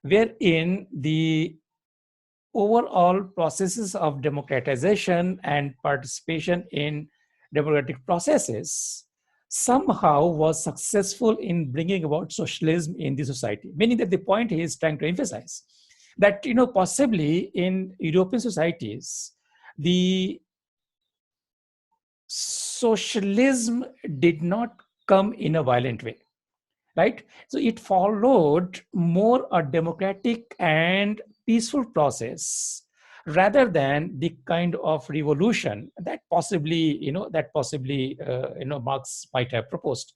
wherein the overall processes of democratization and participation in democratic processes somehow was successful in bringing about socialism in the society. Meaning that the point he is trying to emphasize that, possibly in European societies, the socialism did not come in a violent way, right? So it followed more a democratic and peaceful process rather than the kind of revolution that possibly, Marx might have proposed.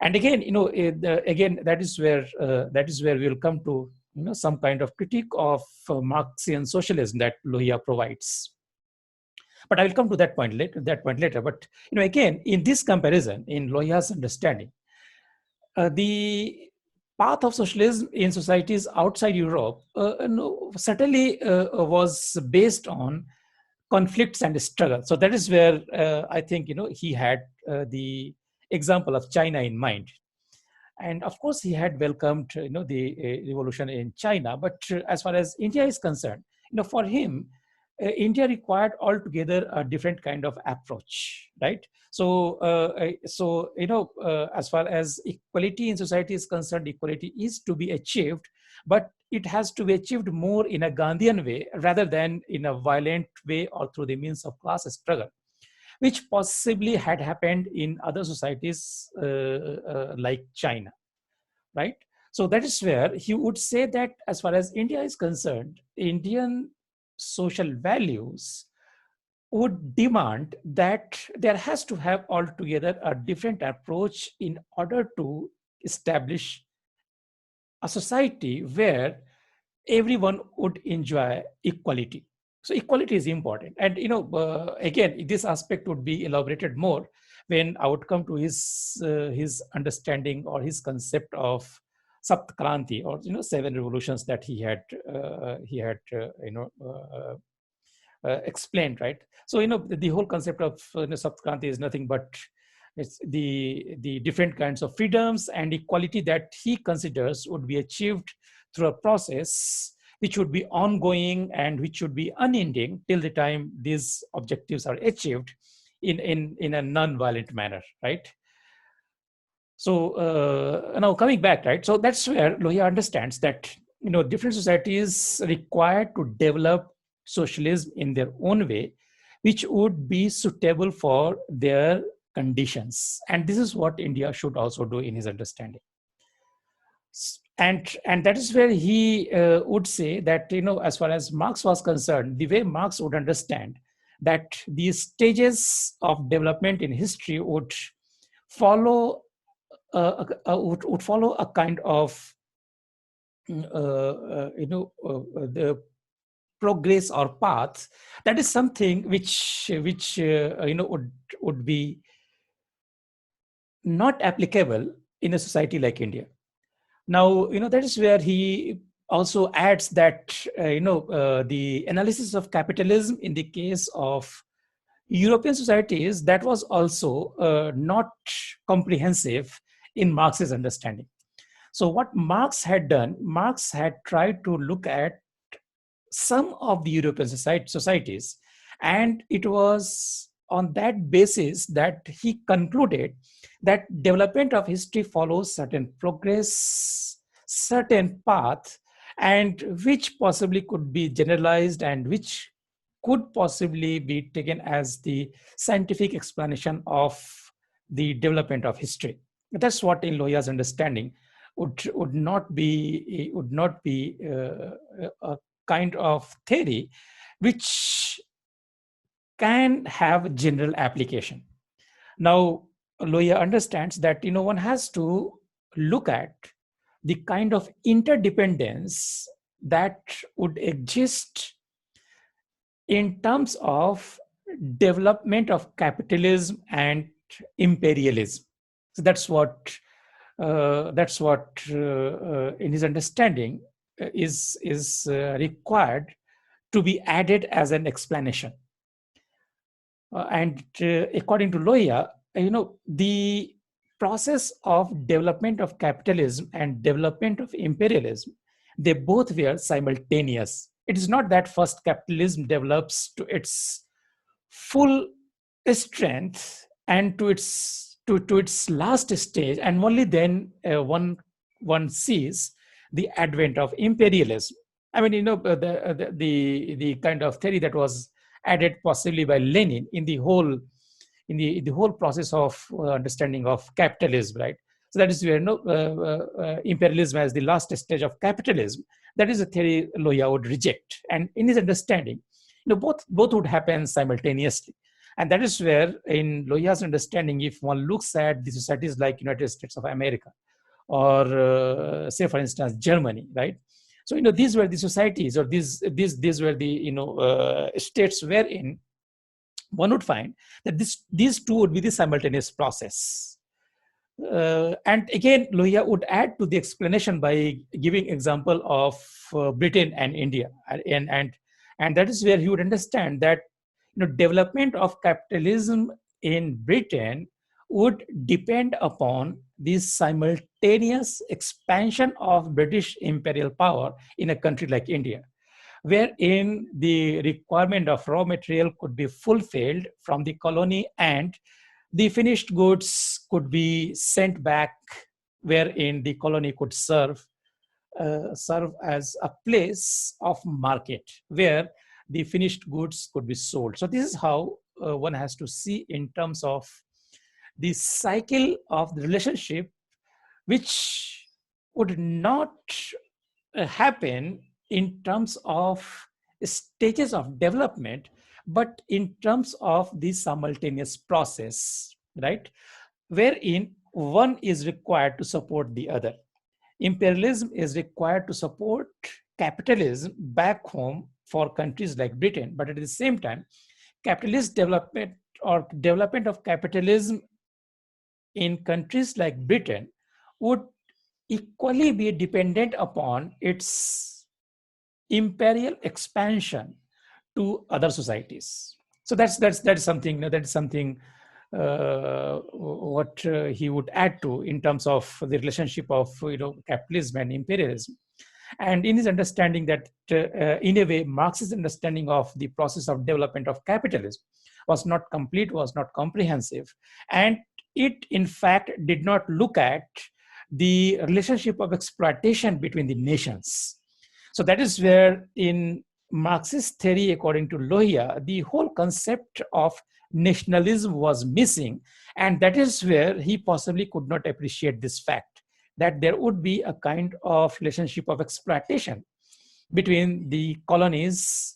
And again, again, that is where we'll come to, some kind of critique of Marxian socialism that Lohia provides. But I will come to that point later. But again, in this comparison, in Lohia's understanding, the path of socialism in societies outside Europe certainly was based on conflicts and struggle. So that is where I think he had the example of China in mind. And of course, he had welcomed the revolution in China. But as far as India is concerned, for him, India required altogether a different kind of approach, right? So, as far as equality in society is concerned, equality is to be achieved, but it has to be achieved more in a Gandhian way rather than in a violent way or through the means of class struggle, which possibly had happened in other societies like China, right? So that is where he would say that as far as India is concerned, Indian social values would demand that there has to have altogether a different approach in order to establish a society where everyone would enjoy equality. So equality is important. And, again, this aspect would be elaborated more when I would come to his understanding or his concept of Sapt Kranti, or, seven revolutions that he had explained, right? So, the whole concept of Sapt Kranti is nothing but it's the different kinds of freedoms and equality that he considers would be achieved through a process which would be ongoing and which should be unending till the time these objectives are achieved in a non-violent manner, right? So now coming back, right? So that's where Lohia understands that different societies required to develop socialism in their own way, which would be suitable for their conditions, and this is what India should also do in his understanding. And that is where he would say that as far as Marx was concerned, the way Marx would understand that these stages of development in history would follow would follow a kind of the progress or path that is something which would be not applicable in a society like India. Now, that is where he also adds that, the analysis of capitalism in the case of European societies, that was also not comprehensive in Marx's understanding. So what Marx had done, Marx had tried to look at some of the European societies, and it was on that basis that he concluded that development of history follows certain progress, certain path, and which possibly could be generalized and which could possibly be taken as the scientific explanation of the development of history. That's what, in Lohia's understanding, would not be a kind of theory which can have general application. Now, Lohia understands that one has to look at the kind of interdependence that would exist in terms of development of capitalism and imperialism. So that's what in his understanding is required to be added as an explanation. And according to Lohia, the process of development of capitalism and development of imperialism They both were simultaneous. It is not that first capitalism develops to its full strength and to its last stage, and only then one sees the advent of imperialism. I mean, the kind of theory that was added possibly by Lenin in the whole process of understanding of capitalism, right? So that is where imperialism as the last stage of capitalism. That is a theory Lohia would reject, and in his understanding, both would happen simultaneously. And that is where, in Lohia's understanding, if one looks at the societies like United States of America, or say, for instance, Germany, right? So these were the societies, or these were the states wherein one would find that these two would be the simultaneous process. And again, Lohia would add to the explanation by giving example of Britain and India, and that is where he would understand that development of capitalism in Britain would depend upon the simultaneous expansion of British imperial power in a country like India, wherein the requirement of raw material could be fulfilled from the colony, and the finished goods could be sent back, wherein the colony could serve as a place of market where the finished goods could be sold. So this is how one has to see in terms of the cycle of the relationship, which would not happen in terms of stages of development, but in terms of the simultaneous process, right? Wherein one is required to support the other. Imperialism is required to support capitalism back home for countries like Britain, but at the same time, capitalist development or development of capitalism in countries like Britain would equally be dependent upon its imperial expansion to other societies. So that's something what he would add to in terms of the relationship of capitalism and imperialism. And in his understanding that in a way, Marx's understanding of the process of development of capitalism was not complete, was not comprehensive, and it in fact did not look at the relationship of exploitation between the nations. So that is where, in Marxist theory, according to Lohia, the whole concept of nationalism was missing. And that is where he possibly could not appreciate this fact, that there would be a kind of relationship of exploitation between the colonies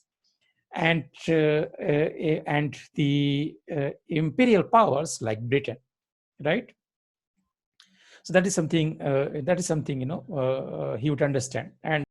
and the imperial powers like Britain, right? So that is something he would understand. And